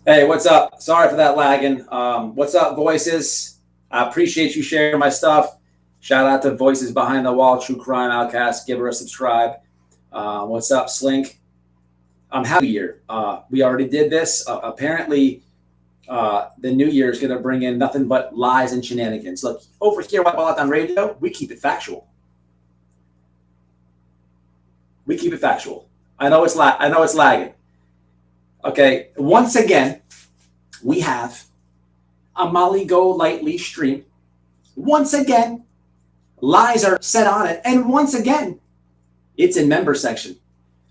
Hey, what's up? Sorry for that lagging. What's up, Voices? I appreciate you sharing my stuff. Shout out to Voices Behind the Wall, True Crime Outcast. Give her a subscribe. What's up, Slink? I'm happy here. We already did this. Apparently, the new year is going to bring in nothing but lies and shenanigans. Look, over here at Wallet on Radio, we keep it factual. We keep it factual. I know it's lagging. Okay, once again, we have a Molly Golighyly's stream. Once again, lies are set on it. And once again, it's in member section.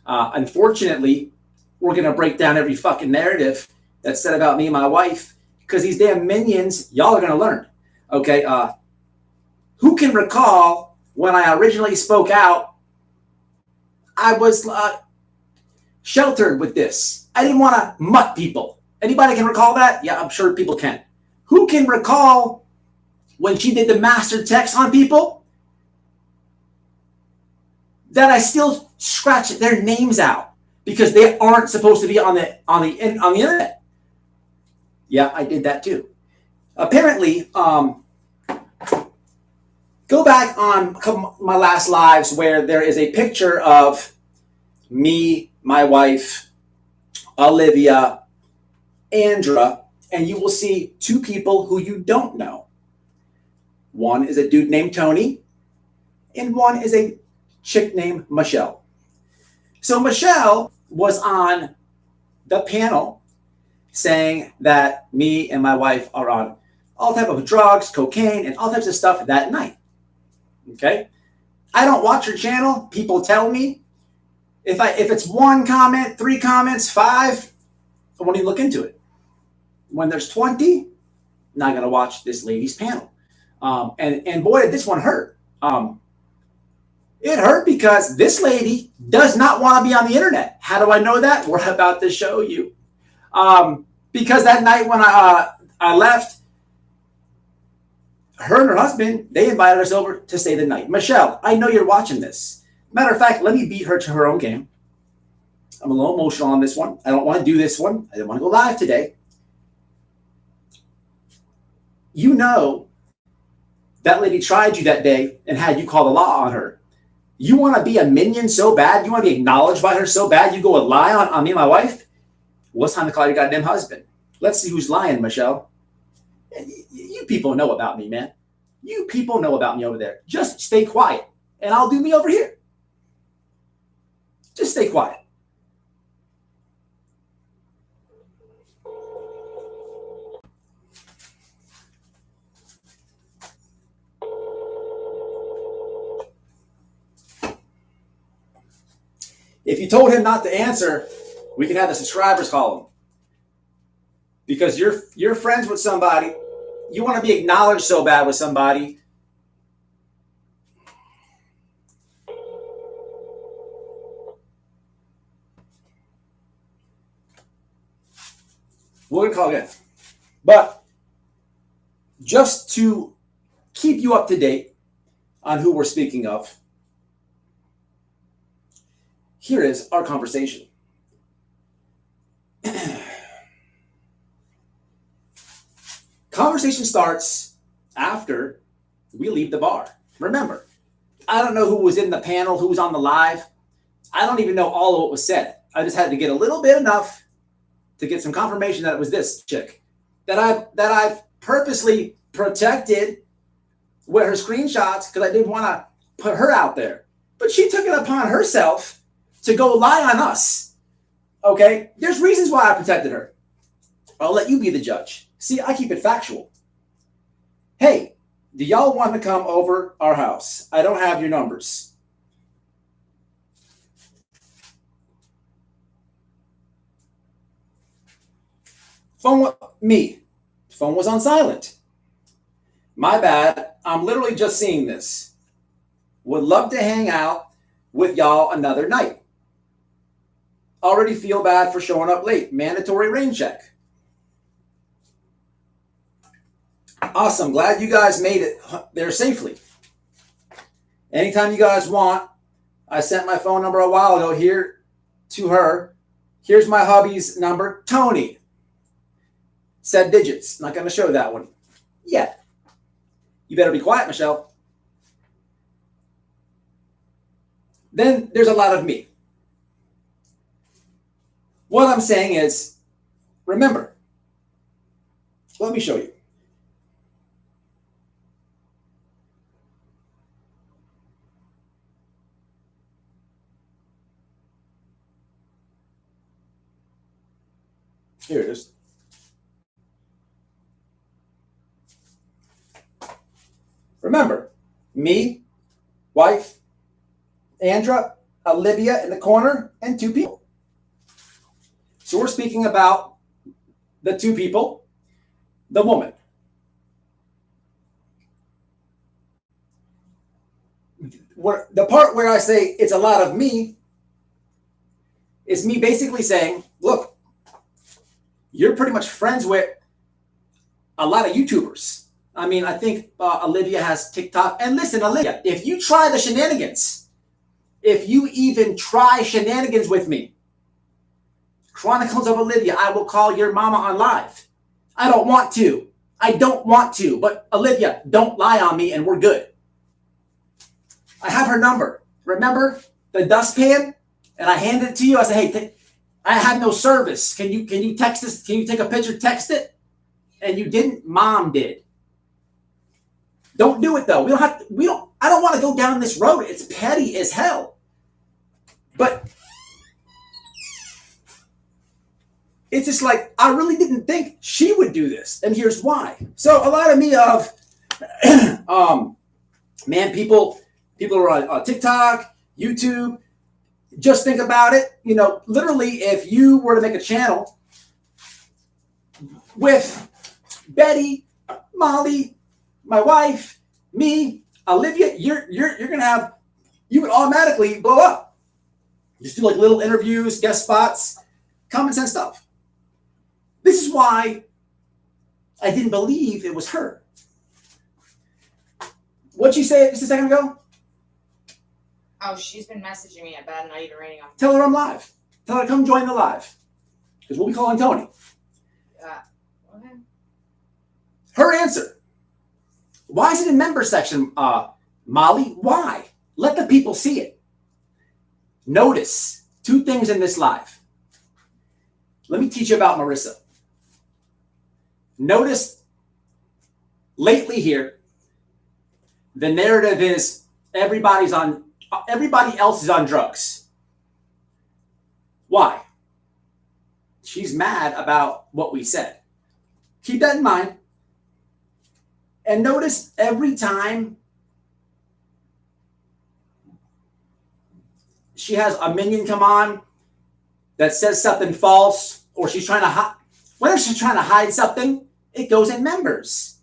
Unfortunately, we're going to break down every fucking narrative that's said about me and my wife because these damn minions, y'all are going to learn. Okay, who can recall when I originally spoke out, I was sheltered with this. I didn't want to mutt people. Anybody can recall that? Yeah, I'm sure people can. Who can recall when she did the master text on people that I still scratch their names out because they aren't supposed to be on the internet? Yeah, I did that too. Apparently, go back on my last lives where there is a picture of me, my wife, Olivia, Andra, and you will see two people who you don't know. One is a dude named Tony, and one is a chick named Michelle. So Michelle was on the panel saying that me and my wife are on all type of drugs, cocaine, and all types of stuff that night. Okay? I don't watch her channel. People tell me. If it's one comment, 3 comments, 5, I won't even look into it. When there's 20, not going to watch this lady's panel. And boy, did this one hurt. It hurt because this lady does not want to be on the internet. How do I know that? We're about to show you. Because that night when I left, her and her husband, they invited us over to stay the night. Michelle, I know you're watching this. Matter of fact, let me beat her to her own game. I'm a little emotional on this one. I don't want to do this one. I didn't want to go live today. You know that lady tried you that day and had you call the law on her. You want to be a minion so bad? You want to be acknowledged by her so bad? You go and lie on me and my wife? Well, it's time to call your goddamn husband. Let's see who's lying, Michelle. You people know about me, man. You people know about me over there. Just stay quiet, and I'll do me over here. Just stay quiet. If you told him not to answer, we can have the subscribers call him. Because you're friends with somebody, you want to be acknowledged so bad with somebody. We're going to call again. But just to keep you up to date on who we're speaking of, here is our conversation. Conversation starts after we leave the bar. Remember, I don't know who was in the panel, who was on the live. I don't even know all of what was said. I just had to get a little bit enough to get some confirmation that it was this chick that I've purposely protected with her screenshots because I didn't want to put her out there. But she took it upon herself to go lie on us. Okay? There's reasons why I protected her. I'll let you be the judge. See, I keep it factual. Hey, do y'all want to come over our house? I don't have your numbers. Phone was on silent. My bad. I'm literally just seeing this. Would love to hang out with y'all another night. Already feel bad for showing up late. Mandatory rain check. Awesome. Glad you guys made it there safely. Anytime you guys want, I sent my phone number a while ago here to her. Here's my hubby's number, Tony. said digits. Not going to show that one yet. You better be quiet, Michelle. Then there's a lot of me. What I'm saying is, remember, let me show you. Here it is. Remember, me, wife, Andra, Olivia in the corner, and 2 people. So we're speaking about the 2 people, the woman. The part where I say it's a lot of me is me basically saying, look, you're pretty much friends with a lot of YouTubers. I mean, I think Olivia has TikTok. And listen, Olivia, if you try the shenanigans, if you even try shenanigans with me, Chronicles of Olivia, I will call your mama on live. I don't want to. I don't want to. But Olivia, don't lie on me and we're good. I have her number. Remember the dustpan? And I handed it to you. I said, hey, I have no service. Can you text this? Can you take a picture, text it? And you didn't. Mom did. Don't do it though. I don't want to go down this road. It's petty as hell. But it's just like, I really didn't think she would do this. And here's why. So a lot of me of, man, people are on TikTok, YouTube. Just think about it. You know, literally, if you were to make a channel with Betty, Molly, my wife, me, Olivia, you're gonna have, you would automatically blow up. Just do like little interviews, guest spots, common sense stuff. This is why I didn't believe it was her. What'd you say just a second ago? Oh, she's been messaging me at bad night raining on. Tell her I'm live. Tell her to come join the live. Because we'll be calling Tony. Okay. Her answer. Why is it in member section, Molly? Why? Let the people see it. Notice 2 things in this live. Let me teach you about Marissa. Notice lately here, the narrative is everybody else is on drugs. Why? She's mad about what we said. Keep that in mind. And notice every time she has a minion come on that says something false, or she's trying to hide, whenever she's trying to hide something, it goes in members.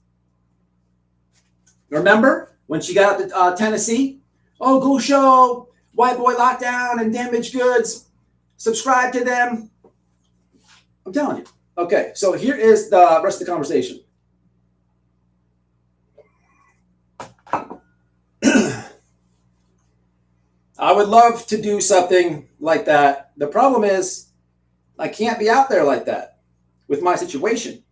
Remember when she got up to Tennessee? Oh, go show White Boy Lockdown and Damaged Goods. Subscribe to them. I'm telling you. Okay, so here is the rest of the conversation. I would love to do something like that. The problem is I can't be out there like that with my situation.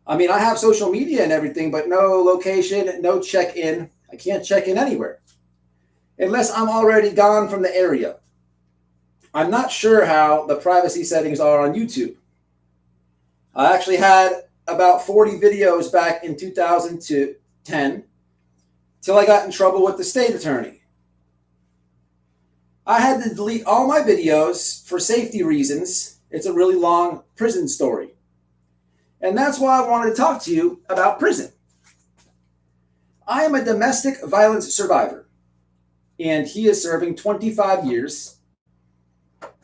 I mean, I have social media and everything, but no location, no check-in. I can't check in anywhere unless I'm already gone from the area. I'm not sure how the privacy settings are on YouTube. I actually had about 40 videos back in 2010 till I got in trouble with the state attorney. I had to delete all my videos for safety reasons. It's a really long prison story. And that's why I wanted to talk to you about prison. I am a domestic violence survivor, and he is serving 25 years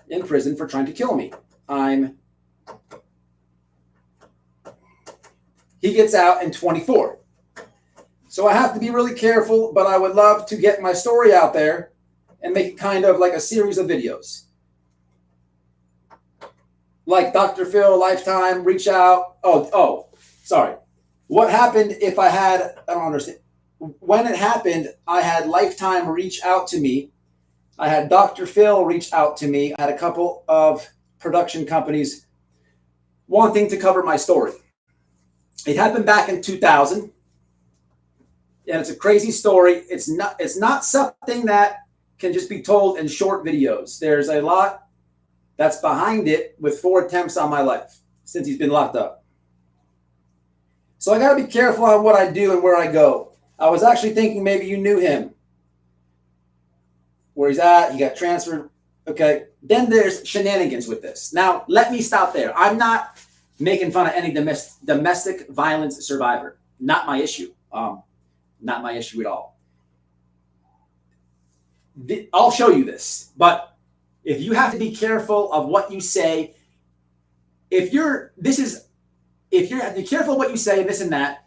in prison for trying to kill me. He gets out in 24. So I have to be really careful, but I would love to get my story out there and make it kind of like a series of videos. Like Dr. Phil, Lifetime, reach out. Oh, sorry. What happened if I don't understand. When it happened, I had Lifetime reach out to me. I had Dr. Phil reach out to me. I had a couple of production companies wanting to cover my story. It happened back in 2000, and it's a crazy story. It's not something that can just be told in short videos. There's a lot that's behind it with 4 attempts on my life since he's been locked up. So I got to be careful on what I do and where I go. I was actually thinking maybe you knew him. Where he's at, he got transferred. Okay. Then there's shenanigans with this. Now, let me stop there. I'm not making fun of any domestic violence survivor. Not my issue. Not my issue at all. I'll show you this. But if you have to be careful of what you say, if you have to be careful of what you say, this and that,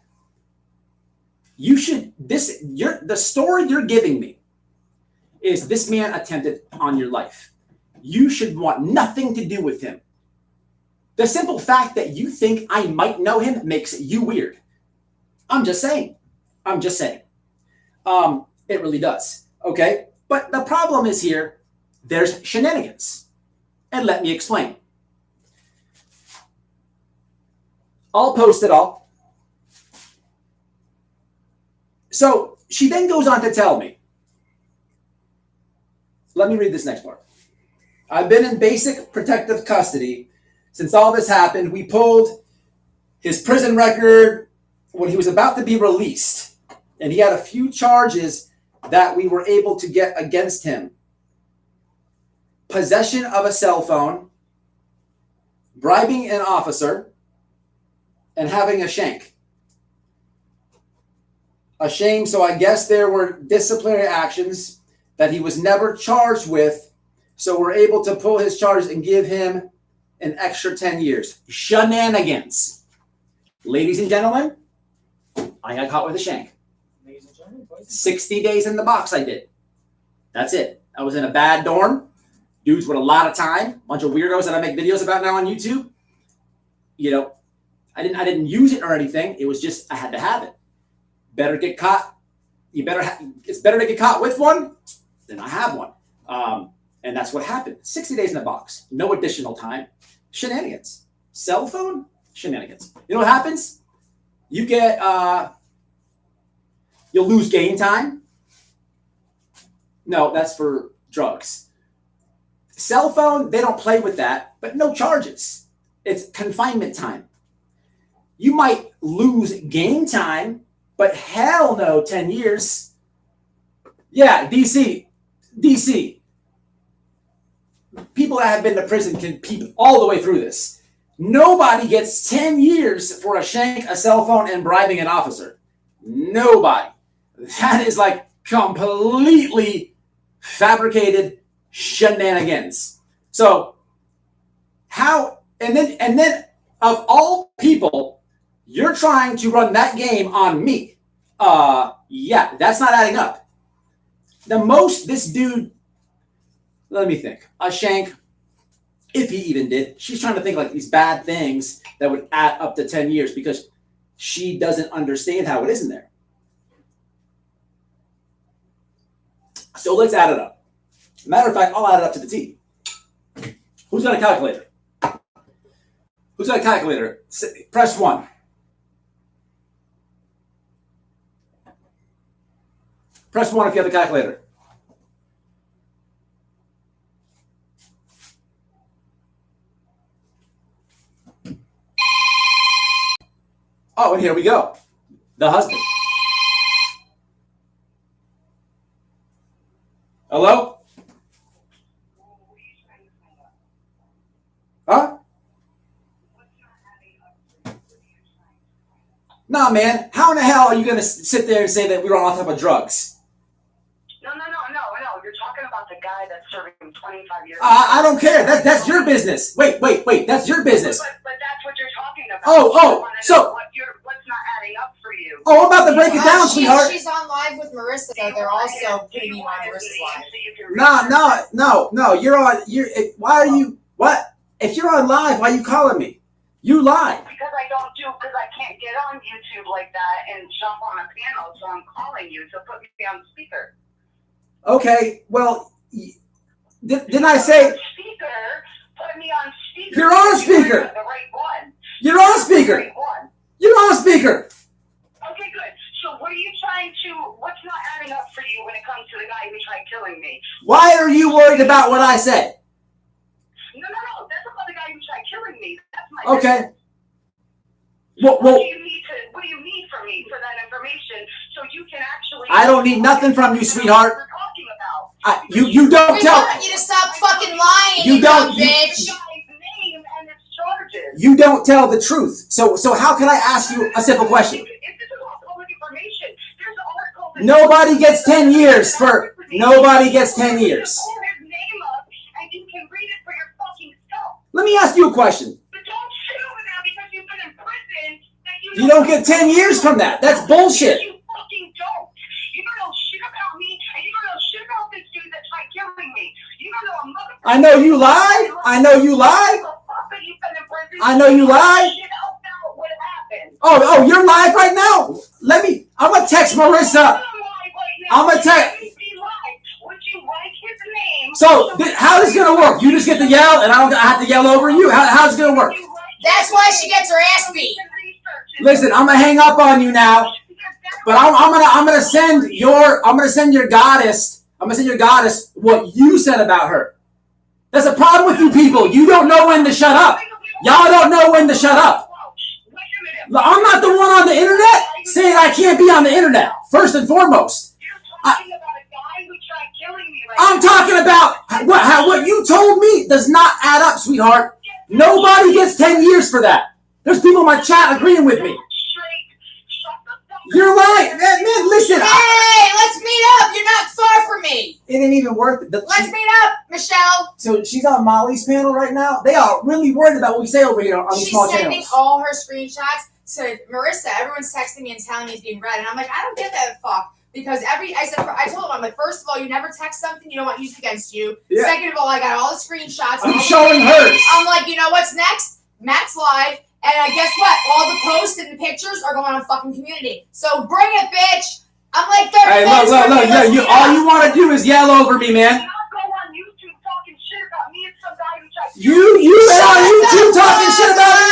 the story you're giving me is this man attempted on your life. You should want nothing to do with him. The simple fact that you think I might know him makes you weird. I'm just saying. It really does. Okay? But the problem is here, there's shenanigans. And let me explain. I'll post it all. So she then goes on to tell me, let me read this next part. I've been in basic protective custody since all this happened. We pulled his prison record when he was about to be released, and he had a few charges that we were able to get against him. Possession of a cell phone, bribing an officer, and having a shank. A shame, so I guess there were disciplinary actions that he was never charged with, so we're able to pull his charges and give him an extra 10 years. Shenanigans. Ladies and gentlemen, I got caught with a shank. 60 days in the box I did. That's it. I was in a bad dorm. Dudes with a lot of time. Bunch of weirdos that I make videos about now on YouTube. You know, I didn't use it or anything. It was just I had to have it. Better get caught. It's better to get caught with one than I have one. And that's what happened. 60 days in the box. No additional time. Shenanigans. Cell phone? Shenanigans. You know what happens? You get, you'll lose game time. No, that's for drugs. Cell phone, they don't play with that, but no charges. It's confinement time. You might lose game time, but hell no, 10 years. Yeah, DC. People that have been to prison can peep all the way through this. Nobody gets 10 years for a shank, a cell phone, and bribing an officer. Nobody. That is like completely fabricated shenanigans. So how, and then of all people, you're trying to run that game on me. Yeah, that's not adding up. The most this dude, let me think, a shank, if he even did, she's trying to think like these bad things that would add up to 10 years because she doesn't understand how it is in there. So let's add it up. Matter of fact, I'll add it up to the T. Who's got a calculator? Who's got a calculator? Press 1. Press 1 if you have a calculator. Oh, and here we go. The husband. Hello? Huh? Nah, man. How in the hell are you going to sit there and say that we were on top of drugs? No. You're talking about the guy that's serving 25 years. I don't care. That's your business. Wait. That's your business. But that's what you're talking about. So what's not adding up for you? Oh, I'm about to break it down, sweetheart. She's on live with Marissa, so they're also putting you on Marissa's live. No. Why are you, what? If you're on live, why are you calling me? You lie. Because I can't get on YouTube like that and jump on a panel, so I'm calling you, so put me on speaker. Okay, well, didn't I say? Speaker, put me on speaker. You're on speaker. The right one. you worried about what I said? No. That's about the guy who tried killing me. That's my Okay. business. Well, What do you need from me for that information so you can actually? I don't need nothing from you, sweetheart. What we're talking about. You don't We tell. want you to stop fucking lying, You you don't- dumb you- bitch. The guy's name and his charges. You don't tell the truth. So how can I ask you a simple question? If this is all public information, there's articles. Nobody gets 10 years for. Nobody gets 10 years. Pull his name up and you can read it for your fucking self. Let me ask you a question. But don't sit over there because you've been in prison. You don't get 10 years from that. That's bullshit. You fucking don't. You don't know shit about me, and you don't know shit about this dude that tried killing me. You don't know a motherfucker. I know you lie. I know you lie. I know you lie. Shit else out what happened. Oh, you're live right now? I'm gonna text Marissa. I'm gonna text. Would you like his name? So, how is this gonna work? You just get to yell and I have to yell over you? How's it gonna work? That's why she gets her ass beat. Listen, I'm gonna hang up on you now. But I'm gonna send your goddess. I'm gonna send your goddess what you said about her. That's a problem with you people. You don't know when to shut up. Y'all don't know when to shut up. I'm not the one on the internet saying I can't be on the internet. First and foremost, I'm talking about what you told me does not add up, sweetheart. Nobody gets 10 years for that. There's people in my chat agreeing with me. You're right, man. Listen. Hey, let's meet up. You're not far from me. It ain't even worth it. Let's meet up, Michelle. So she's on Molly's panel right now. They are really worried about what we say over here on these She's small sending channels. all her screenshots to Marissa. Everyone's texting me and telling me it's being read, and I'm like, I don't get that fuck. Because I told him, I'm like, first of all, you never text something you don't want used against you. Yeah. Second of all, I got all the screenshots. I'm showing hers. I'm like, you know what's next? Matt's live. And guess what? All the posts and the pictures are going on fucking community. So bring it, bitch. I'm like 30 Hey, minutes look. from you. Let's meet All up. you want to do is yell over me, man. You went on YouTube talking shit about me and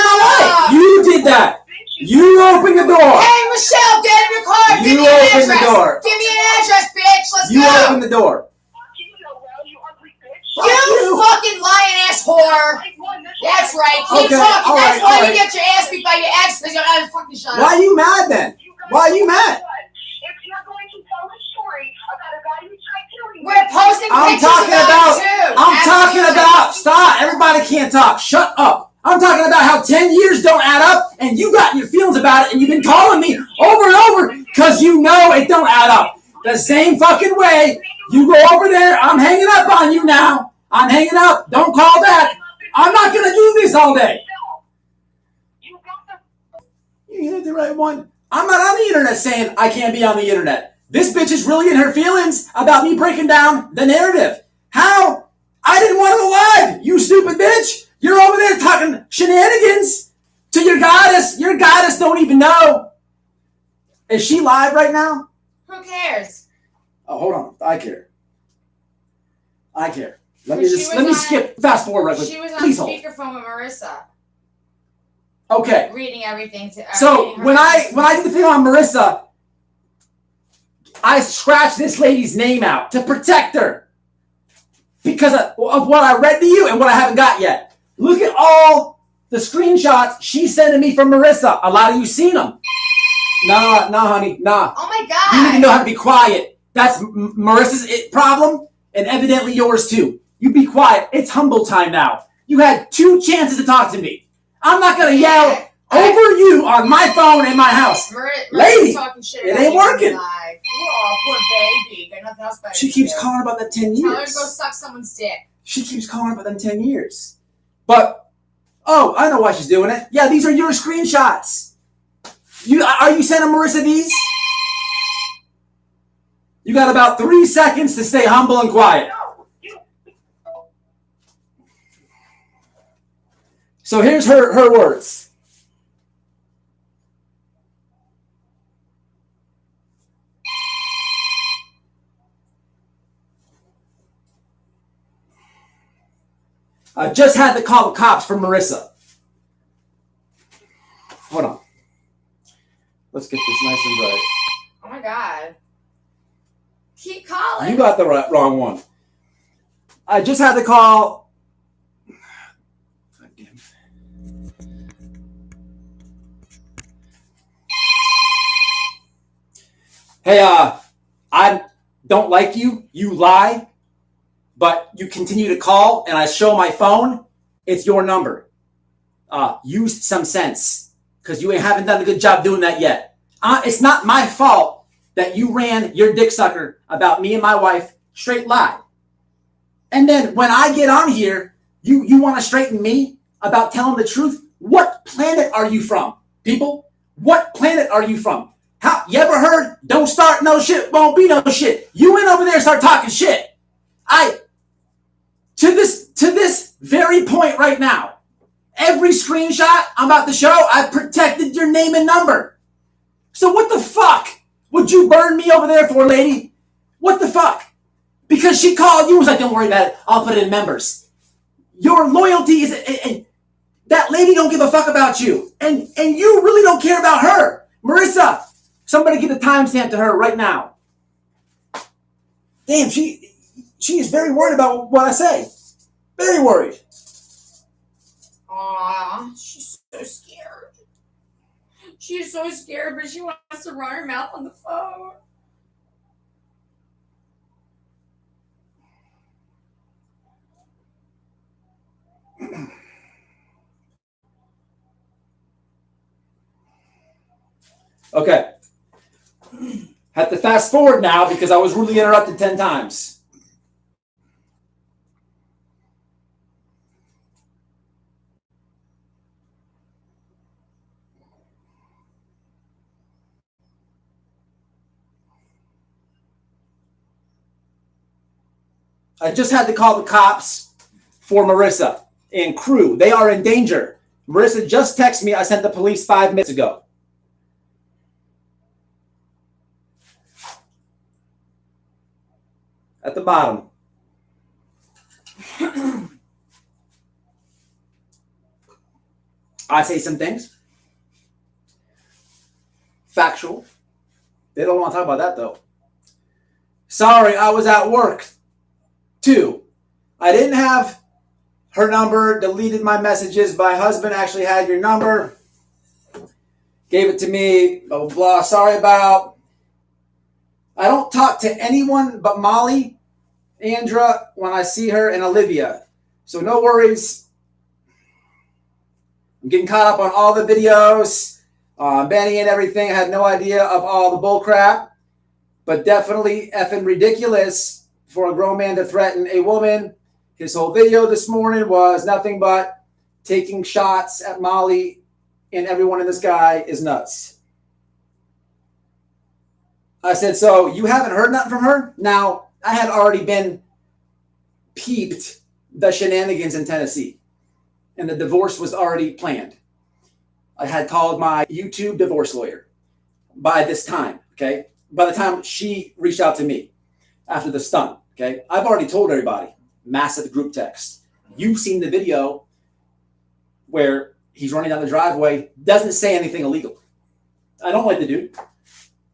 my wife. You did that. You opened the door. Hey, Michelle, get in your car. Give You me an opened the address. door. Give me an address, bitch. Let's You go. opened the door. You fucking lying ass whore. That's right. Keep Okay, talking. all That's right, why all you right. get your ass beat by your ex because you're not fucking shut up. Why are you mad then? Why are you mad? If you're going to tell a story about a guy who tried killing We're posting I'm pictures talking about about. it too. I'm talking Absolutely. about. Stop. Everybody can't talk. Shut up. I'm talking about how 10 years don't add up, and you got your feelings about it, and you've been calling me over and over because you know it don't add up. The same fucking way. You go over there. I'm hanging up on you now. I'm hanging up. Don't call back. I'm not gonna do this all day. You hit the right one. I'm not on the internet saying I can't be on the internet. This bitch is really in her feelings about me breaking down the narrative. How? I didn't want to go live, you stupid bitch. You're over there talking shenanigans to your goddess. Your goddess don't even know. Is she live right now? Who cares? Oh, hold on. I care. I care. Let But me skip fast forward right quick. She was on Please hold. speakerphone with Marissa, Okay. reading everything to. So reading her when messages. I did the thing on Marissa, I scratched this lady's name out to protect her because of what I read to you and what I haven't got yet. Look at all the screenshots she's sending me from Marissa. A lot of you seen them. Nah, honey, nah. Oh my You need to god. know how to be quiet. That's Marissa's problem and evidently yours too. You be quiet. It's humble time now. You had 2 chances to talk to me. I'm not going to yell over you on my phone in my house. Lady, Marissa's talking shit it about ain't you working. live. Oh, poor baby. Got nothing else better She to keeps do. calling about that 10 Tell her to years. go suck someone's dick. She keeps calling about them 10 years. But, oh, I know why she's doing it. Yeah, these are your screenshots. Are you sending Marissa these? You got about 3 seconds to stay humble and quiet. So here's her words. I just had to call the cops for Marissa. Hold on. Let's get this nice and bright. Oh my god. Keep calling. You got the wrong one. I just had to call. God damn it. Hey, I don't like you. You lie, but you continue to call, and I show my phone. It's your number. Use some sense, because you haven't done a good job doing that yet. It's not my fault that you ran your dick sucker about me and my wife. Straight lie. And then when I get on here, you want to straighten me about telling the truth? What planet are you from, people? What planet are you from? How you ever heard? Don't start no shit, won't be no shit. You went over there and start talking shit. To this very point right now, every screenshot I'm about to show, I've protected your name and number. So what the fuck would you burn me over there for, lady? What the fuck? Because she called you and was like, don't worry about it. I'll put it in members. Your loyalty is, and that lady don't give a fuck about you. And you really don't care about her. Marissa, somebody give a timestamp to her right now. Damn, she is very worried about what I say. Very worried. Aw, she's so scared. She's so scared, but she wants to run her mouth on the phone. Okay. Have to fast forward now because I was rudely interrupted 10 times. I just had to call the cops for Marissa and crew. They are in danger. Marissa just texted me. I sent the police 5 minutes ago. At the bottom. I say some things. Factual. They don't want to talk about that though. Sorry, I was at work. 2, I didn't have her number, deleted my messages. My husband actually had your number. Gave it to me, blah, blah, blah. Sorry about. I don't talk to anyone but Molly, Andra, when I see her, and Olivia. So no worries. I'm getting caught up on all the videos, Benny and everything. I had no idea of all the bull crap, but definitely effing ridiculous for a grown man to threaten a woman. His whole video this morning was nothing but taking shots at Molly, and everyone in the sky is nuts. I said, so you haven't heard nothing from her? Now, I had already been peeped the shenanigans in Tennessee, and the divorce was already planned. I had called my YouTube divorce lawyer by this time, okay? By the time she reached out to me after the stunt, okay? I've already told everybody, massive group text. You've seen the video where he's running down the driveway, doesn't say anything illegal. I don't like the dude,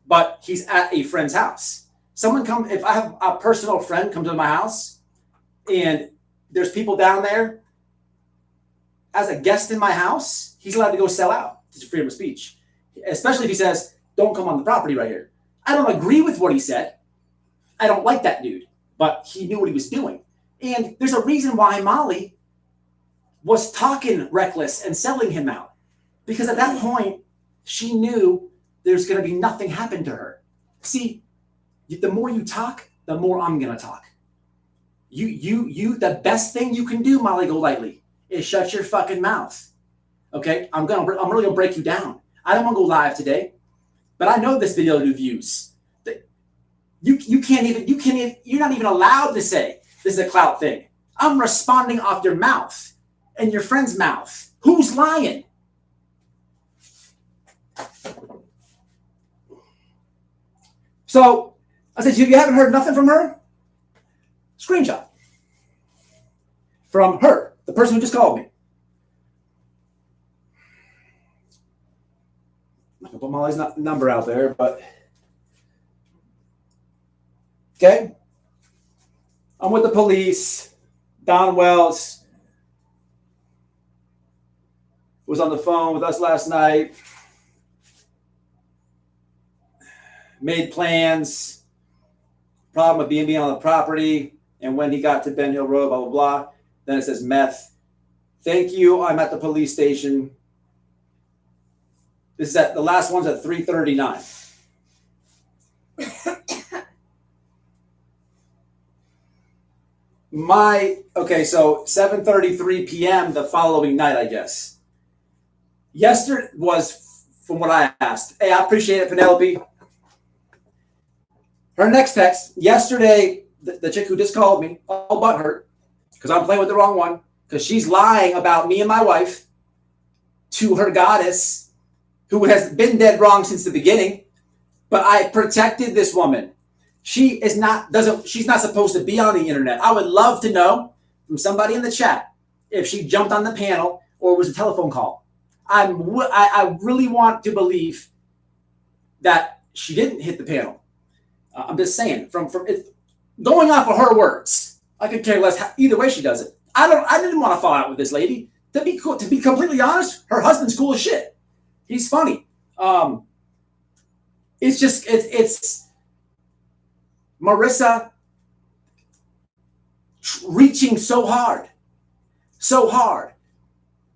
but he's at a friend's house. If I have a personal friend come to my house and there's people down there, as a guest in my house, he's allowed to go sell out. It's freedom of speech. Especially if he says, don't come on the property right here. I don't agree with what he said. I don't like that dude, but he knew what he was doing. And there's a reason why Molly was talking reckless and selling him out. Because at that point, she knew there's going to be nothing happen to her. See, the more you talk, the more I'm going to talk. The best thing you can do, Molly Golighyly, is shut your fucking mouth. Okay? I'm really going to break you down. I don't want to go live today, but I know this video will do views. You're not even allowed to say this is a clout thing. I'm responding off your mouth and your friend's mouth. Who's lying? So I said, you haven't heard nothing from her? Screenshot. From her, the person who just called me. I'm not going to put Molly's number out there, but... Okay? I'm with the police. Don Wells was on the phone with us last night, made plans, problem with being on the property, and when he got to Ben Hill Road, blah, blah, blah. Then it says meth. Thank you, I'm at the police station. This is the last one's at 3:39. So 7:33 p.m. the following night, I guess. Yesterday was, from what I asked. Hey, I appreciate it, Penelope. Her next text, yesterday, the chick who just called me, all butthurt, because I'm playing with the wrong one, because she's lying about me and my wife to her goddess, who has been dead wrong since the beginning. But I protected this woman. She's not supposed to be on the internet. I would love to know from somebody in the chat if she jumped on the panel or it was a telephone call. I really want to believe that she didn't hit the panel. I'm just saying, from going off of her words, I could care less either way she does it. I didn't want to fall out with this lady. To be completely honest, her husband's cool as shit. He's funny. It's Marissa reaching so hard,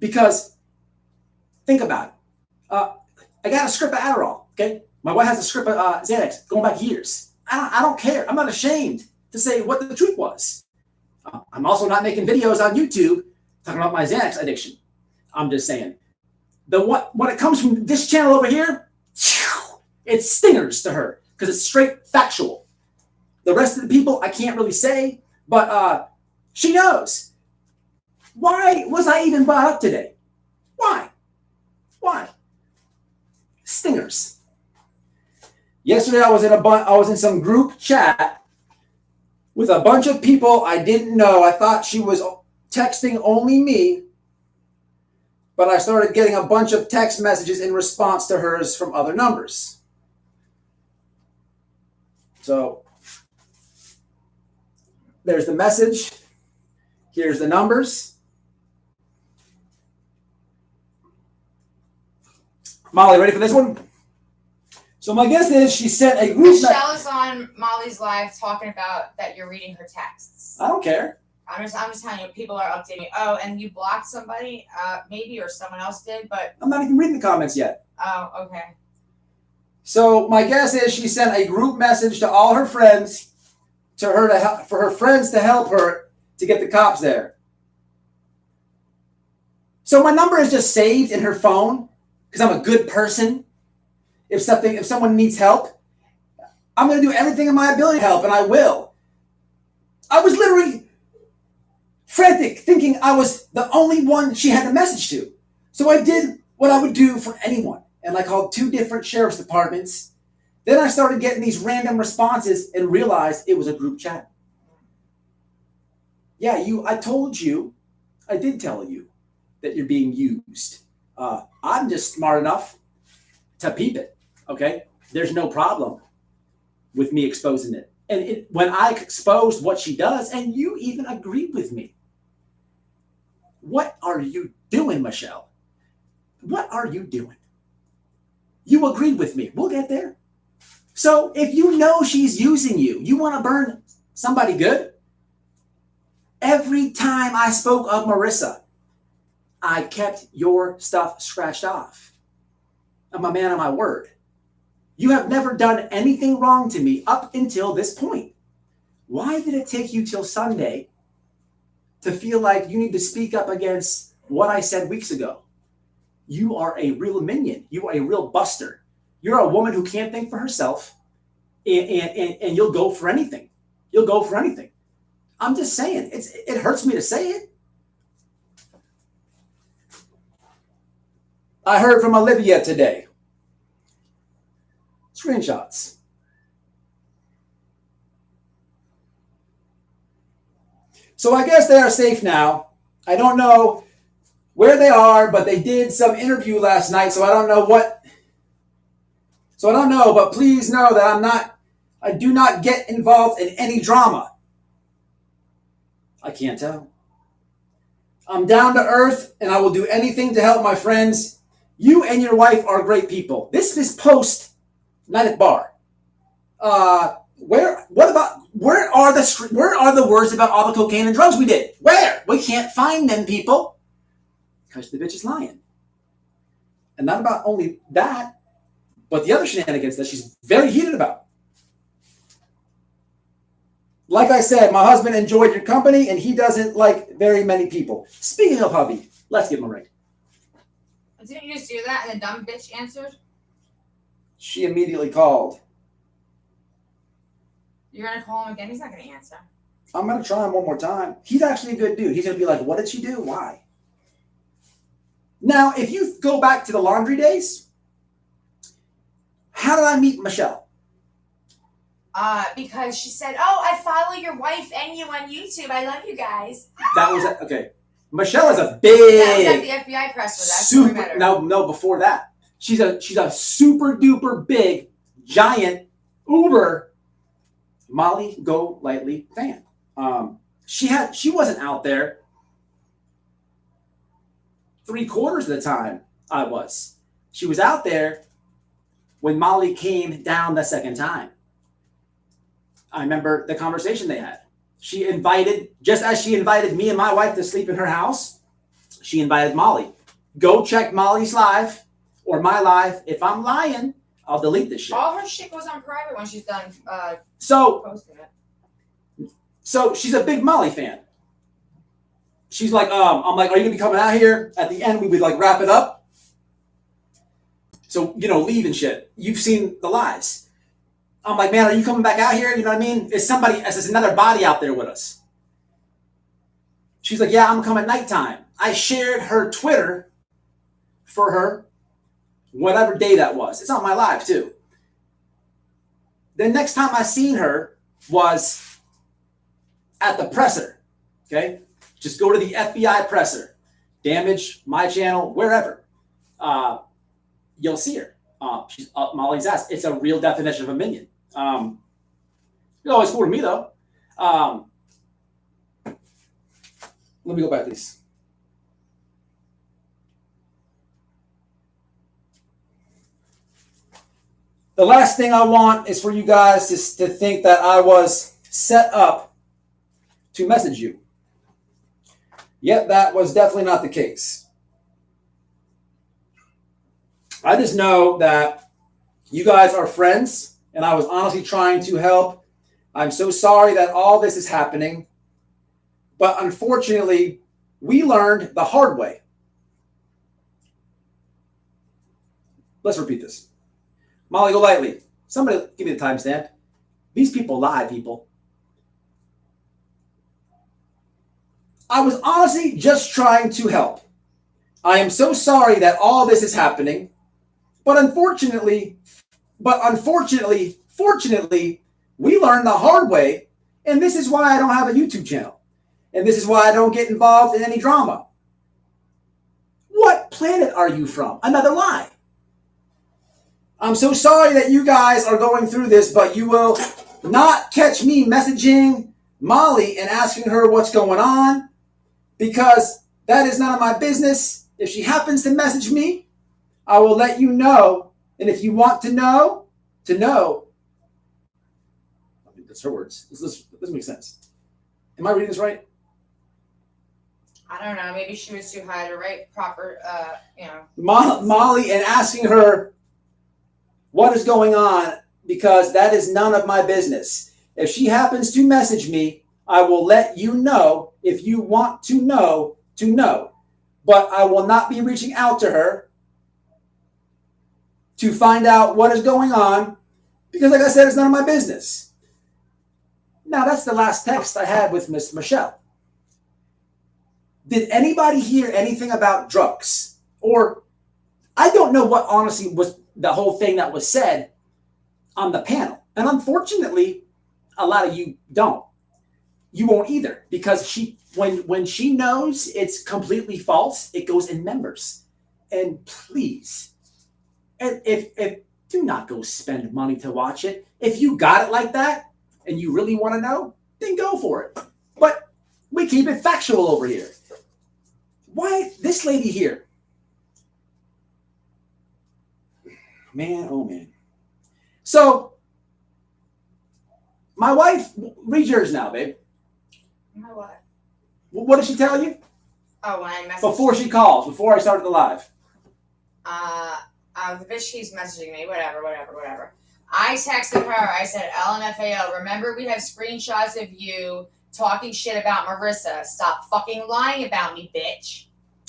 because think about it. I got a script of Adderall. Okay, my wife has a script of Xanax going back years. I don't care. I'm not ashamed to say what the truth was. I'm also not making videos on YouTube talking about my Xanax addiction. I'm just saying. When it comes from this channel over here, it's stingers to her because it's straight factual. The rest of the people I can't really say, but she knows. Why was I even brought up today? Why? Stingers. Yesterday I was in some group chat with a bunch of people I didn't know. I thought she was texting only me, but I started getting a bunch of text messages in response to hers from other numbers. So there's the message. Here's the numbers. Molly, ready for this one? So my guess is she sent a group. Michelle is on Molly's live talking about that you're reading her texts. I don't care. I'm just telling you, people are updating me. Oh, and you blocked somebody, maybe, or someone else did, but I'm not even reading the comments yet. Oh, okay. So my guess is she sent a group message to all her friends, for her friends to help her to get the cops there. So my number is just saved in her phone because I'm a good person. If someone needs help, I'm going to do everything in my ability to help, and I will. I was literally frantic, thinking I was the only one she had a message to. So I did what I would do for anyone, and I called 2 different sheriff's departments. Then I started getting these random responses and realized it was a group chat. Yeah, I did tell you that you're being used. I'm just smart enough to peep it. Okay, there's no problem with me exposing it. And when I exposed what she does, and you even agreed with me. What are you doing, Michelle? What are you doing? You agreed with me. We'll get there. So if you know she's using you, you want to burn somebody good? Every time I spoke of Marissa, I kept your stuff scratched off. I'm a man of my word. You have never done anything wrong to me up until this point. Why did it take you till Sunday to feel like you need to speak up against what I said weeks ago? You are a real minion. You are a real buster. You're a woman who can't think for herself, and you'll go for anything. You'll go for anything. I'm just saying, it hurts me to say it. I heard from Olivia today. Screenshots. So I guess they are safe now. I don't know where they are, but they did some interview last night, so I don't know what. So I don't know, but please know that I do not get involved in any drama. I can't tell. I'm down to earth and I will do anything to help my friends. You and your wife are great people. This is post night at bar. Where are the words about all the cocaine and drugs we did? Where? We can't find them, people. Because the bitch is lying. And not about only that, but the other shenanigans that she's very heated about. Like I said, my husband enjoyed your company and he doesn't like very many people. Speaking of hubby, let's give him a ring. Didn't you just do that and the dumb bitch answered? She immediately called. You're going to call him again? He's not going to answer. I'm going to try him one more time. He's actually a good dude. He's going to be like, what did she do? Why? Now, if you go back to the laundry days, how did I meet Michelle? Because she said, "Oh, I follow your wife and you on YouTube. I love you guys." That was it. Okay. Michelle is a big. That was at the FBI presser. That's where we met her. No, before that, she's a super duper big, giant, uber Molly Golighyly fan. She wasn't out there 3/4 of the time I was. She was out there when Molly came down the second time. I remember the conversation they had. She invited, just as she invited me and my wife to sleep in her house, she invited Molly. Go check Molly's live or my live. If I'm lying, I'll delete this shit. All her shit goes on private when she's done So posting it. So she's a big Molly fan. She's like, I'm like, are you gonna be coming out here? At the end, we would like wrap it up. So, leave and shit. You've seen the lives. I'm like, man, are you coming back out here? You know what I mean? Is another body out there with us? She's like, yeah, I'm coming nighttime. I shared her Twitter for her, whatever day that was. It's on my live too. The next time I seen her was at the presser. Okay? Just go to the FBI presser. Damage my channel, wherever. You'll see her. She's up Molly's ass. It's a real definition of a minion. It's always cool to me though. Let me go back to these. The last thing I want is for you guys to think that I was set up to message you. Yet that was definitely not the case. I just know that you guys are friends, and I was honestly trying to help. I'm so sorry that all this is happening, but unfortunately, we learned the hard way. Let's repeat this. Molly Golighyly, somebody give me the timestamp. These people lie, people. I was honestly just trying to help. I am so sorry that all this is happening. But unfortunately, fortunately, we learned the hard way, and this is why I don't have a YouTube channel. And this is why I don't get involved in any drama. What planet are you from? Another lie. I'm so sorry that you guys are going through this, but you will not catch me messaging Molly and asking her what's going on, because that is none of my business. If she happens to message me, I will let you know. And if you want to know, I mean, that's her words. This doesn't make sense. Am I reading this right? I don't know. Maybe she was too high to write proper, Molly, and asking her what is going on, because that is none of my business. If she happens to message me, I will let you know. If you want to know, but I will not be reaching out to her to find out what is going on, because like I said, it's none of my business. Now, that's the last text I had with Miss Michelle. Did anybody hear anything about drugs? Or I don't know what honestly was the whole thing that was said on the panel. And unfortunately, a lot of you don't. You won't either, because when she knows it's completely false, it goes in members. And please, and if do not go spend money to watch it. If you got it like that and you really want to know, then go for it. But we keep it factual over here. Why this lady here? Man, oh man. So, my wife, read yours now, babe. My what? What did she tell you? Oh, when I messaged Before she calls, before I started the live. The bitch keeps messaging me. Whatever. I texted her. I said, LMFAO, remember we have screenshots of you talking shit about Marissa. Stop fucking lying about me, bitch.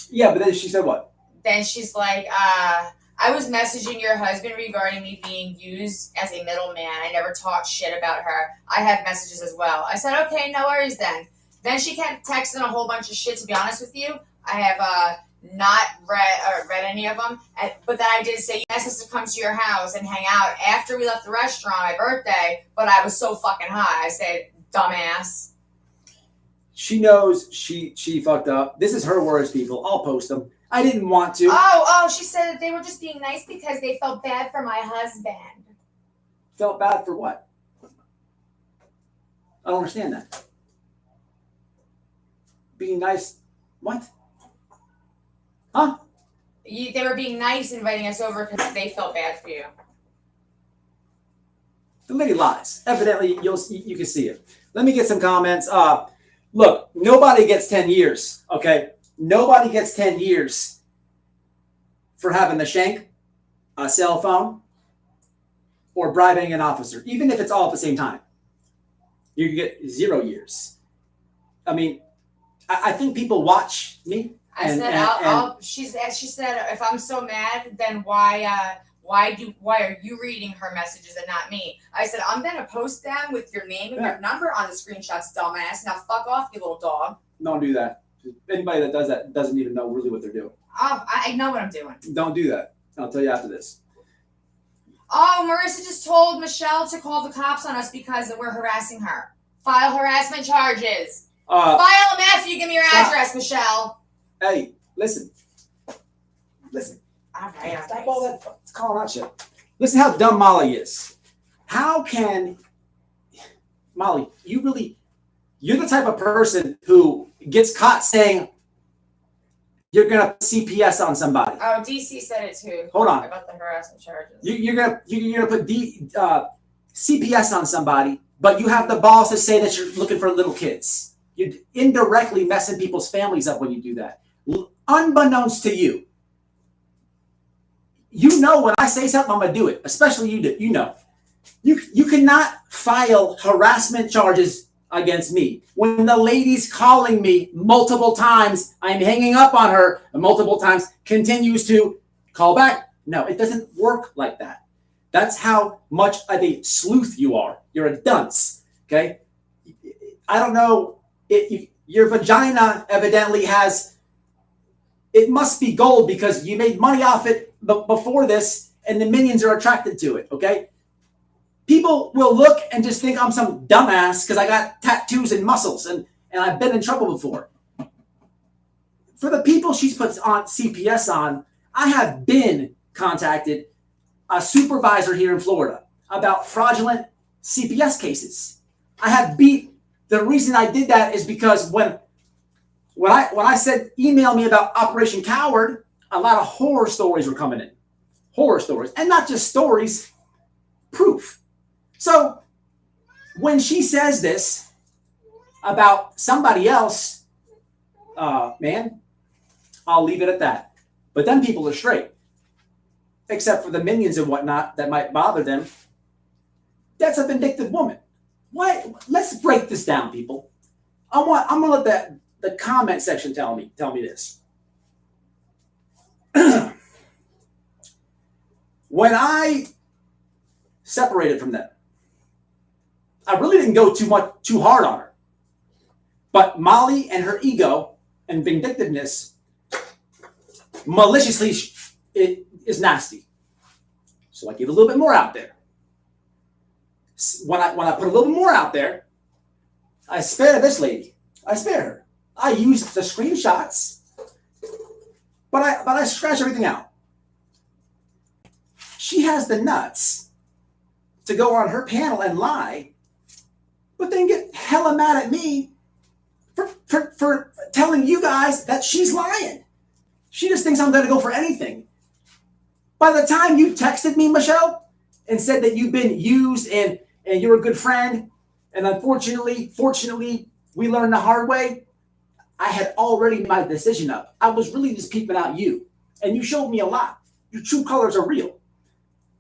Yeah, but then she said what? Then she's like, I was messaging your husband regarding me being used as a middleman. I never talked shit about her. I have messages as well. I said, okay, no worries then. Then she kept texting a whole bunch of shit, to be honest with you. I have not read any of them. But then I did say, you asked us to come to your house and hang out after we left the restaurant on my birthday, but I was so fucking high. I said, dumbass. She knows she fucked up. This is her words, people. I'll post them. I didn't want to. Oh, she said that they were just being nice because they felt bad for my husband. Felt bad for what? I don't understand that. Being nice. What? Huh? They were being nice inviting us over because they felt bad for you. The lady lies. Evidently, you can see it. Let me get some comments. Look, nobody gets 10 years, okay? Nobody gets 10 years for having the shank, a cell phone, or bribing an officer, even if it's all at the same time. You get 0 years. I mean, I think people watch me. She said, if I'm so mad, then why are you reading her messages and not me? I said, I'm gonna post them with your name and your number on the screenshots, dumbass. Now fuck off, you little dog. Don't do that. Anybody that does that doesn't even know really what they're doing. Oh, I know what I'm doing. Don't do that. I'll tell you after this. Oh, Marissa just told Michelle to call the cops on us because we're harassing her. File harassment charges. File them after you give me your address, Michelle. Hey, listen. All right. Stop all that calling out shit. Listen how dumb Molly is. How can Molly, you're the type of person who gets caught saying you're gonna CPS on somebody. Oh, DC said it too. Hold on. About the harassment charges. You're gonna put CPS on somebody, but you have the balls to say that you're looking for little kids. You're indirectly messing people's families up when you do that. Unbeknownst to you. You know when I say something, I'm gonna do it. Especially you do. You know. You cannot file harassment charges against me. When the lady's calling me multiple times, I'm hanging up on her, and multiple times continues to call back. No, it doesn't work like that. That's how much of a sleuth you are. You're a dunce. Okay? I don't know. Your vagina evidently has. It must be gold because you made money off it before this, and the minions are attracted to it. Okay? People will look and just think I'm some dumbass because I got tattoos and muscles and I've been in trouble before. For the people she's put on CPS on, I have been contacted a supervisor here in Florida about fraudulent CPS cases. I have beat. The reason I did that is because when I said email me about Operation Coward, a lot of horror stories were coming in. Horror stories. And not just stories, proof. So when she says this about somebody else, man, I'll leave it at that. But then people are straight. Except for the minions and whatnot that might bother them. That's a vindictive woman. Why? Let's break this down, people. I'm gonna let the comment section tell me this. When I separated from them, I really didn't go too hard on her. But Molly and her ego and vindictiveness maliciously it is nasty. So I give a little bit more out there. When I put a little bit more out there, I spare this lady. I spare her. I use the screenshots, but I scratch everything out. She has the nuts to go on her panel and lie, but then get hella mad at me for telling you guys that she's lying. She just thinks I'm going to go for anything. By the time you texted me, Michelle, and said that you've been used and you're a good friend, and fortunately, we learned the hard way, I had already made my decision up. I was really just peeping out you. And you showed me a lot. Your true colors are real.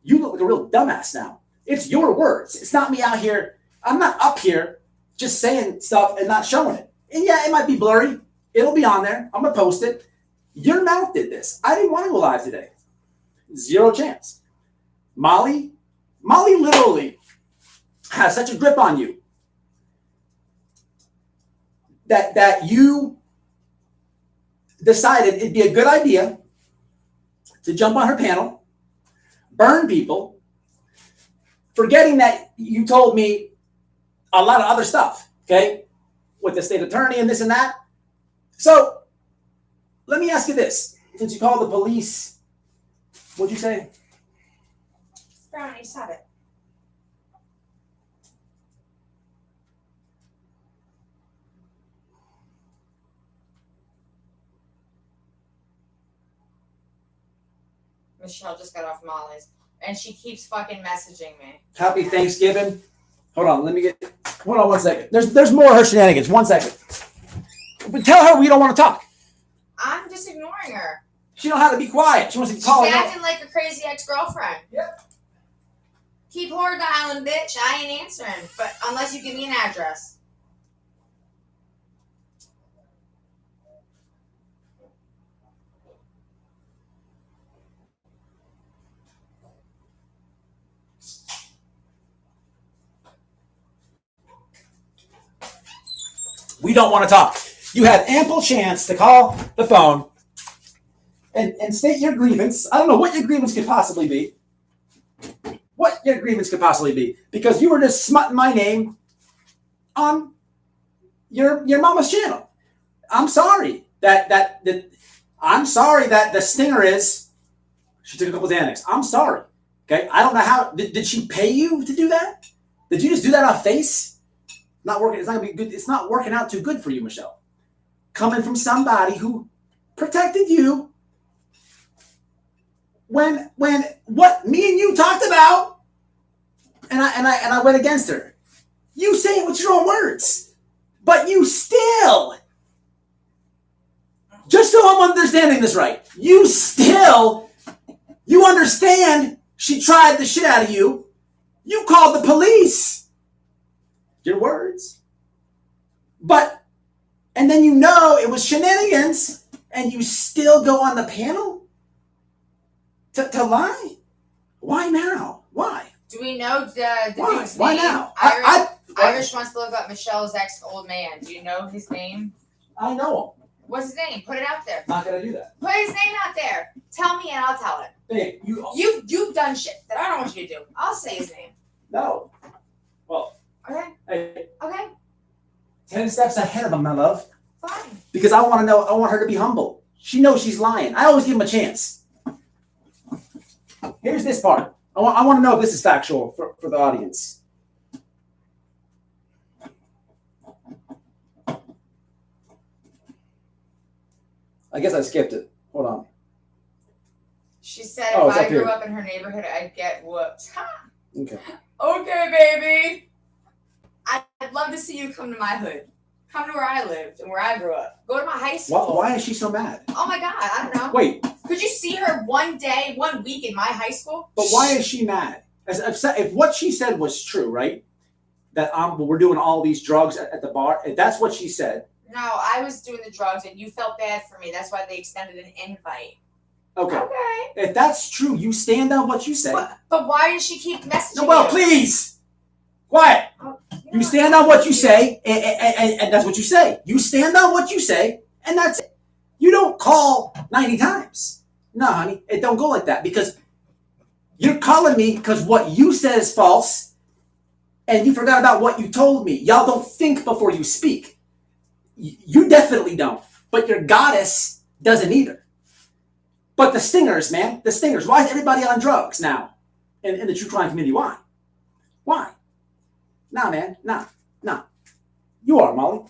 You look like a real dumbass now. It's your words. It's not me out here. I'm not up here just saying stuff and not showing it. And yeah, it might be blurry. It'll be on there. I'm going to post it. Your mouth did this. I didn't want to go live today. Zero chance. Molly literally has such a grip on you that you decided it'd be a good idea to jump on her panel, burn people, forgetting that you told me a lot of other stuff, okay, with the state attorney and this and that. So let me ask you this. Since you called the police, what'd you say? Brownie, stop it. Michelle just got off Molly's, and she keeps fucking messaging me. Happy Thanksgiving. Hold on, hold on 1 second. There's more of her shenanigans. 1 second. But tell her we don't want to talk. I'm just ignoring her. She don't have to be quiet. She wants to call. She's acting like a crazy ex-girlfriend. Yep. Keep whore dialing, bitch. I ain't answering, but unless you give me an address. We don't want to talk. You had ample chance to call the phone and state your grievance. I don't know what your grievance could possibly be. What your grievance could possibly be. Because you were just smutting my name on your mama's channel. I'm sorry that I'm sorry that the stinger is she took a couple Xanax. I'm sorry. Okay? I don't know how did she pay you to do that? Did you just do that on face? Not working. It's not gonna be good. It's not working out too good for you, Michelle. Coming from somebody who protected you when what me and you talked about, and I went against her. You say it with your own words, but you still, just so I'm understanding this right, you understand she tried the shit out of you. You called the police. Your words. And then you know it was shenanigans, and you still go on the panel to lie? Why now? Why? Do we know the Why? dude's Why name? now? Irish wants to look up Michelle's ex-old man. Do you know his name? I know him. What's his name? Put it out there. Not gonna do that. Put his name out there. Tell me and I'll tell it. Babe, You've done shit that I don't want you to do. I'll say his name. No. Well, Okay. hey, Okay. 10 steps ahead of him, my love. Fine. Because I want her to be humble. She knows she's lying. I always give him a chance. Here's this part. I want to know if this is factual for the audience. I guess I skipped it. Hold on. She said Oh, if it's I up grew here. up in her neighborhood, I'd get whooped. Okay. Okay, baby. I'd love to see you come to my hood. Come to where I lived and where I grew up. Go to my high school. Why is she so mad? Oh my God, I don't know. Wait, Could you see her one day, 1 week in my high school? but why is she mad? If what she said was true, right? That we're doing all these drugs at the bar. If that's what she said. No, I was doing the drugs and you felt bad for me. That's why they extended an invite. Okay. Okay. If that's true, you stand on what you say. But why does she keep messaging No, well, you? please. Quiet. Oh, You stand on what you say, and that's what you say. You stand on what you say, and that's it. You don't call 90 times. No, honey, it don't go like that because you're calling me because what you said is false, and you forgot about what you told me. Y'all don't think before you speak. You definitely don't, but your goddess doesn't either. But the stingers, man, the stingers. Why is everybody on drugs now in the true crime community? Why? Why? Nah, man, nah. You are, Molly.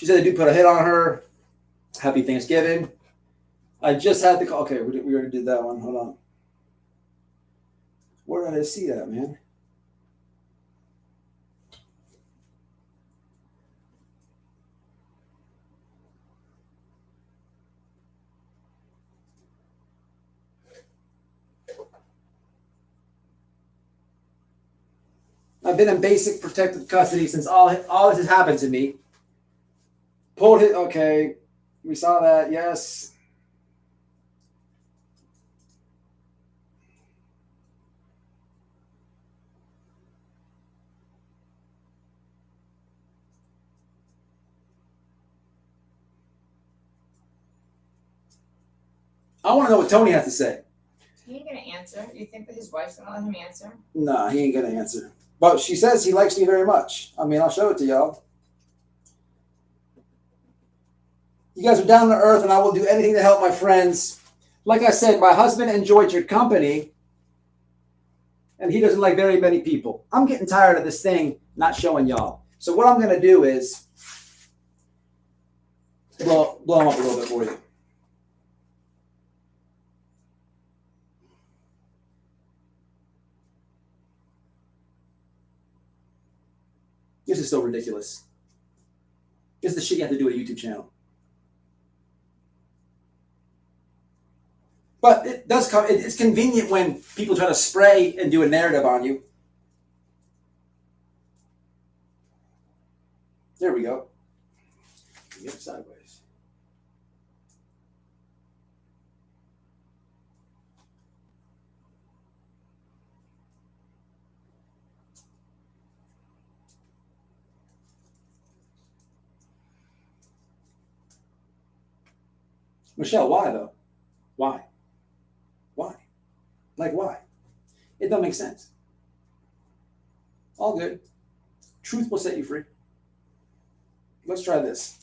She said I do put a hit on her. Happy Thanksgiving. I just had to call. Okay, we already did that one. Hold on. Where did I see that, man? I've been in basic protective custody since all this has happened to me. Pulled it. Okay, we saw that. Yes. I want to know what Tony has to say. He ain't gonna answer. You think that his wife's gonna let him answer? Nah, he ain't gonna answer. But she says he likes me very much. I mean, I'll show it to y'all. You guys are down to earth, and I will do anything to help my friends. Like I said, my husband enjoyed your company, and he doesn't like very many people. I'm getting tired of this thing not showing y'all. So what I'm gonna do is blow him up a little bit for you. This is so ridiculous. This is the shit you have to do with a YouTube channel. But it does come, it's convenient when people try to spray and do a narrative on you. There we go. Get it sideways. Michelle, why though? Why? Why? Like why? It don't make sense. All good. Truth will set you free. Let's try this.